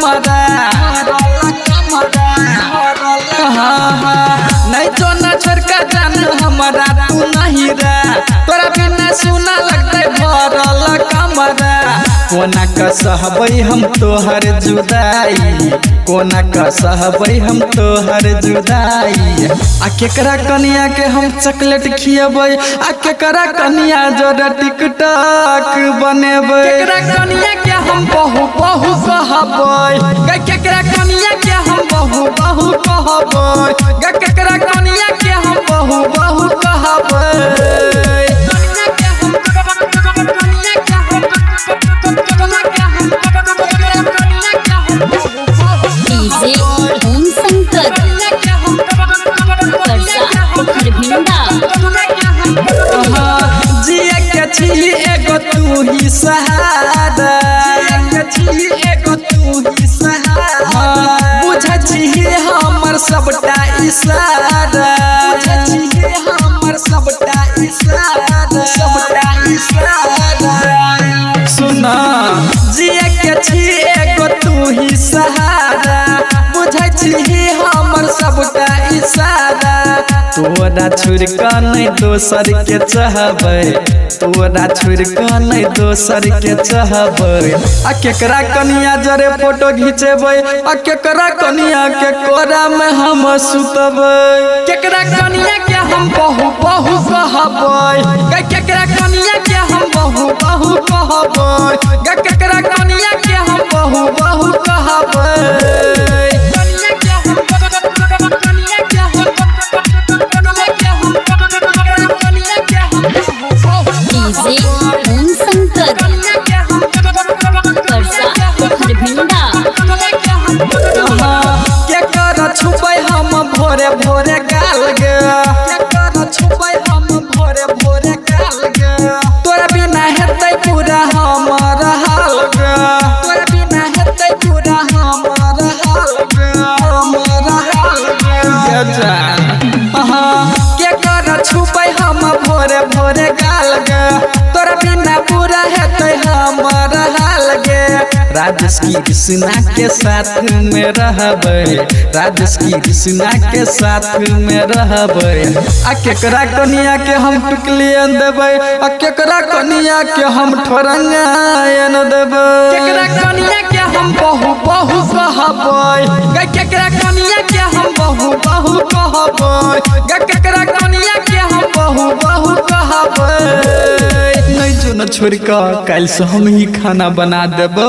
कमरा नहीं तो न छोड़का जान हमारा तू नहीं रे तोरा बिना सुना लगते भरल कमरा कोना का सहबै हम तोहर जुदाई कोना का सहबै हम तोहर जुदाई आ केकरा कनिया के हम चॉकलेट खियबै आ केकरा कनिया जोड़ा टिकटॉक बनेबै केकरा कनिया के हम बहु बहु कहबै केकरा कनिया के हम बहु बहु कहबै केकरा कनिया के हम बहु बहु कहबै जिया के छी एगो तू ही सहारा एगो तू ही सहारा बुझै छी हमर सबटा इशारा हमर सबटा इशारा सुना जिया के छी एगो तू ही सहारा बुझै छी हमर सबटा इशारा तोरा छोड़ के नहीं दोसर के चाहबै तोरा छोड़ के नहीं दोसर के चाहबै आ केकरा कनिया जरे फोटो घिचेबै आ केकरा कनिया के कोरा में हम सुतबै केकरा कनिया के हम बहु बहु कहबै केकरा कनिया के हम बहु बहु कहबै केकरा कनिया के हम बहु बहु कहबै छुपै हम भोरे भोरे गाल गे छुपै हम भोरे भोरे गाल गे तोरा बिना हेतै पूरा हमर हाल गे तोरा बिना हेतै पूरा हमर हाल गे जान के कर छुपै हम भोरे भोरे गाल गे तोरा बिना पूरा हेतै हमर हाल गे राजेश की कृष्णा के साथ में रहबै राजेश की कृष्णा के साथ में रहबै आ केकरा कनिया के हम टुकलियन देबै आ केकरा कनिया के हम ठोरंगायन देबै केकरा कनिया के हम बहु बहु कहबै केकरा कनिया के हम बहु बहु कहबै केकरा कनिया के हम बहु बहु कहबै नहीं जो न छोड़ के काल से हम ही खाना बना देबो।